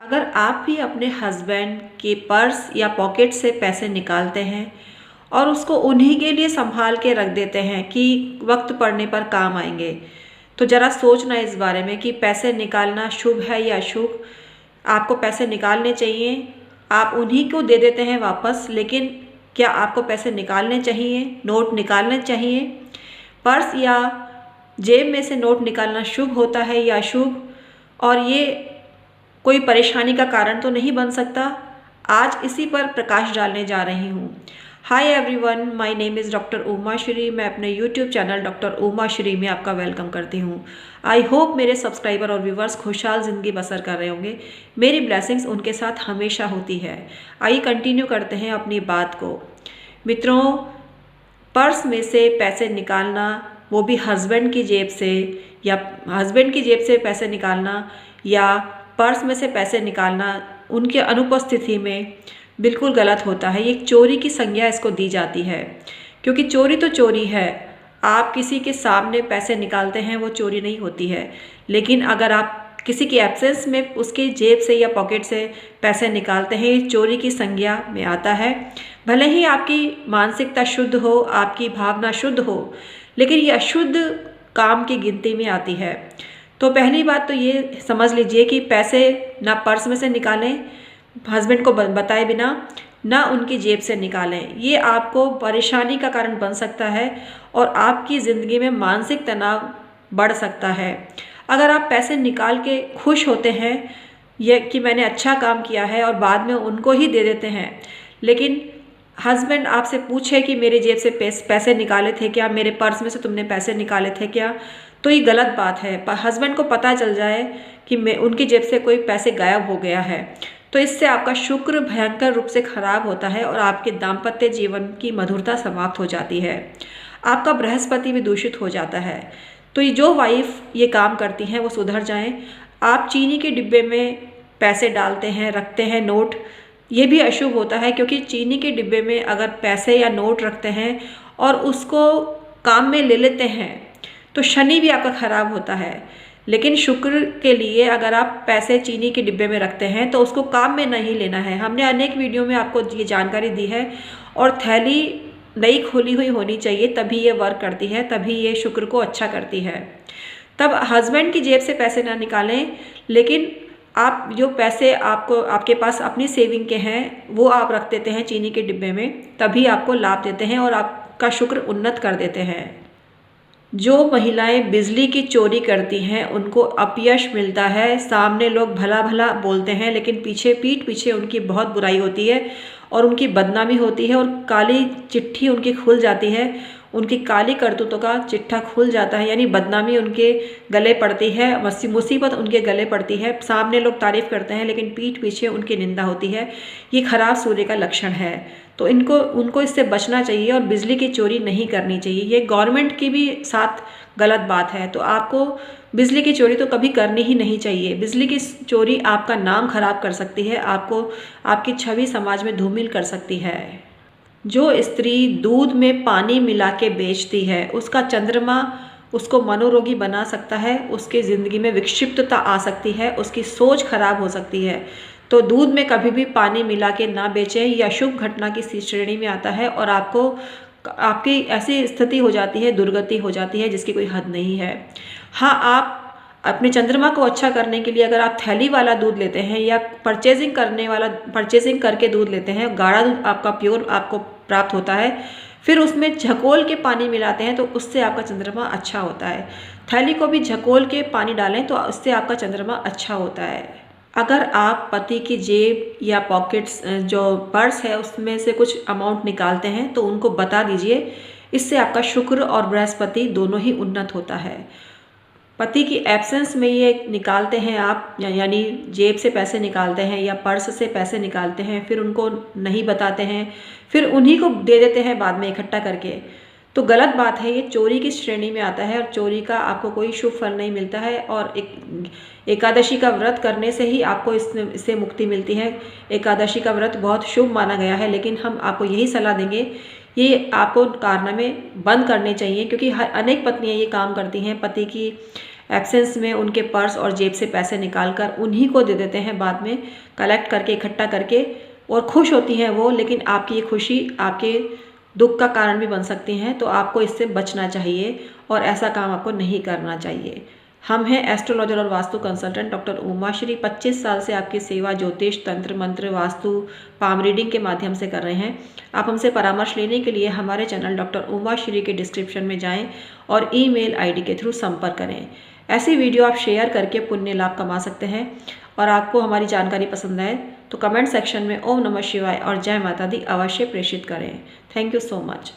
अगर आप भी अपने हस्बैंड के पर्स या पॉकेट से पैसे निकालते हैं और उसको उन्हीं के लिए संभाल के रख देते हैं कि वक्त पड़ने पर काम आएंगे, तो ज़रा सोचना इस बारे में कि पैसे निकालना शुभ है या अशुभ। आपको पैसे निकालने चाहिए, आप उन्हीं को दे देते हैं वापस, लेकिन क्या आपको पैसे निकालने चाहिए, नोट निकालने चाहिए? पर्स या जेब में से नोट निकालना शुभ होता है या अशुभ? और ये कोई परेशानी का कारण तो नहीं बन सकता? आज इसी पर प्रकाश डालने जा रही हूँ। Hi everyone, my name is doctor Uma Shri. मैं अपने YouTube channel doctor Uma Shri में आपका वेलकम करती हूँ। आई होप मेरे सब्सक्राइबर और व्यूवर्स खुशहाल ज़िंदगी बसर कर रहे होंगे। मेरी ब्लेसिंग्स उनके साथ हमेशा होती है। आइए कंटिन्यू करते हैं अपनी बात को। मित्रों, पर्स में से पैसे निकालना, वो भी हस्बैंड की जेब से, या हस्बैंड की जेब से पैसे निकालना या पर्स में से पैसे निकालना उनके अनुपस्थिति में बिल्कुल गलत होता है। ये चोरी की संज्ञा इसको दी जाती है, क्योंकि चोरी तो चोरी है। आप किसी के सामने पैसे निकालते हैं वो चोरी नहीं होती है, लेकिन अगर आप किसी की एब्सेंस में उसके जेब से या पॉकेट से पैसे निकालते हैं, ये चोरी की संज्ञा में आता है। भले ही आपकी मानसिकता शुद्ध हो, आपकी भावना शुद्ध हो, लेकिन ये अशुद्ध काम की गिनती में आती है। तो पहली बात तो ये समझ लीजिए कि पैसे ना पर्स में से निकालें, हस्बैंड को बताए बिना, ना उनकी जेब से निकालें। ये आपको परेशानी का कारण बन सकता है और आपकी ज़िंदगी में मानसिक तनाव बढ़ सकता है। अगर आप पैसे निकाल के खुश होते हैं ये कि मैंने अच्छा काम किया है और बाद में उनको ही दे देते हैं, लेकिन हस्बैंड आपसे पूछे कि मेरे जेब से पैसे निकाले थे क्या, मेरे पर्स में से तुमने पैसे निकाले थे क्या, तो ये गलत बात है। पर हस्बैंड को पता चल जाए कि उनकी जेब से कोई पैसे गायब हो गया है, तो इससे आपका शुक्र भयंकर रूप से खराब होता है और आपके दाम्पत्य जीवन की मधुरता समाप्त हो जाती है। आपका बृहस्पति भी दूषित हो जाता है। तो ये जो वाइफ ये काम करती हैं वो सुधर जाएं। आप चीनी के डिब्बे में पैसे डालते हैं, रखते हैं नोट, ये भी अशुभ होता है, क्योंकि चीनी के डिब्बे में अगर पैसे या नोट रखते हैं और उसको काम में ले लेते हैं तो शनि भी आपका खराब होता है। लेकिन शुक्र के लिए अगर आप पैसे चीनी के डिब्बे में रखते हैं तो उसको काम में नहीं लेना है। हमने अनेक वीडियो में आपको ये जानकारी दी है। और थैली नई खोली हुई होनी चाहिए, तभी ये वर्क करती है, तभी ये शुक्र को अच्छा करती है। तब हस्बैंड की जेब से पैसे ना निकालें, लेकिन आप जो पैसे आपके पास अपनी सेविंग के हैं वो आप रख देते हैं चीनी के डिब्बे में, तभी आपको लाभ देते हैं और आपका शुक्र उन्नत कर देते हैं। जो महिलाएं बिजली की चोरी करती हैं उनको अपयश मिलता है। सामने लोग भला भला बोलते हैं, लेकिन पीठ पीछे उनकी बहुत बुराई होती है और उनकी बदनामी होती है और काली चिट्ठी उनकी खुल जाती है। उनकी काली करतूतों का चिट्ठा खुल जाता है, यानी बदनामी उनके गले पड़ती है, मुसीबत उनके गले पड़ती है। सामने लोग तारीफ करते हैं लेकिन पीठ पीछे उनकी निंदा होती है। ये खराब सूर्य का लक्षण है। तो उनको इससे बचना चाहिए और बिजली की चोरी नहीं करनी चाहिए। ये गवर्नमेंट की भी साथ गलत बात है। तो आपको बिजली की चोरी तो कभी करनी ही नहीं चाहिए। बिजली की चोरी आपका नाम खराब कर सकती है, आपकी छवि समाज में धूमिल कर सकती है। जो स्त्री दूध में पानी मिला के बेचती है उसका चंद्रमा उसको मनोरोगी बना सकता है, उसके ज़िंदगी में विक्षिप्तता आ सकती है, उसकी सोच खराब हो सकती है। तो दूध में कभी भी पानी मिला के ना बेचें, यह शुभ घटना की श्रेणी में आता है और आपकी ऐसी स्थिति हो जाती है, दुर्गति हो जाती है जिसकी कोई हद नहीं है। हाँ, आप अपने चंद्रमा को अच्छा करने के लिए अगर आप थैली वाला दूध लेते हैं या परचेजिंग करके दूध लेते हैं, गाढ़ा दूध आपका प्योर आपको प्राप्त होता है, फिर उसमें झकोल के पानी मिलाते हैं तो उससे आपका चंद्रमा अच्छा होता है। थैली को भी झकोल के पानी डालें तो उससे आपका चंद्रमा अच्छा होता है। अगर आप पति की जेब या पॉकेट्स जो पर्स है उसमें से कुछ अमाउंट निकालते हैं तो उनको बता दीजिए, इससे आपका शुक्र और बृहस्पति दोनों ही उन्नत होता है। पति की एब्सेंस में ये निकालते हैं आप, यानी जेब से पैसे निकालते हैं या पर्स से पैसे निकालते हैं, फिर उनको नहीं बताते हैं, फिर उन्हीं को दे देते हैं बाद में इकट्ठा करके, तो गलत बात है। ये चोरी की श्रेणी में आता है और चोरी का आपको कोई शुभ फल नहीं मिलता है। और एकादशी का व्रत करने से ही आपको इससे मुक्ति मिलती है। एकादशी का व्रत बहुत शुभ माना गया है, लेकिन हम आपको यही सलाह देंगे, ये आपको कारनामे बंद करने चाहिए, क्योंकि अनेक पत्नियां ये काम करती हैं। पति की एब्सेंस में उनके पर्स और जेब से पैसे निकाल कर उन्हीं को दे देते हैं, बाद में कलेक्ट करके इकट्ठा करके, और खुश होती हैं वो, लेकिन आपकी ये खुशी आपके दुख का कारण भी बन सकती हैं। तो आपको इससे बचना चाहिए और ऐसा काम आपको नहीं करना चाहिए। हम हैं एस्ट्रोलॉजर और वास्तु कंसल्टेंट डॉक्टर उमा श्री। 25 साल से आपकी सेवा ज्योतिष, तंत्र मंत्र, वास्तु, पाम रीडिंग के माध्यम से कर रहे हैं। आप हमसे परामर्श लेने के लिए हमारे चैनल डॉक्टर उमा श्री के डिस्क्रिप्शन में जाएं और ईमेल आईडी के थ्रू संपर्क करें। ऐसी वीडियो आप शेयर करके पुण्य लाभ कमा सकते हैं। और आपको हमारी जानकारी पसंद आए तो कमेंट सेक्शन में ओम नमः शिवाय और जय माता दी अवश्य प्रेषित करें। Thank you so much.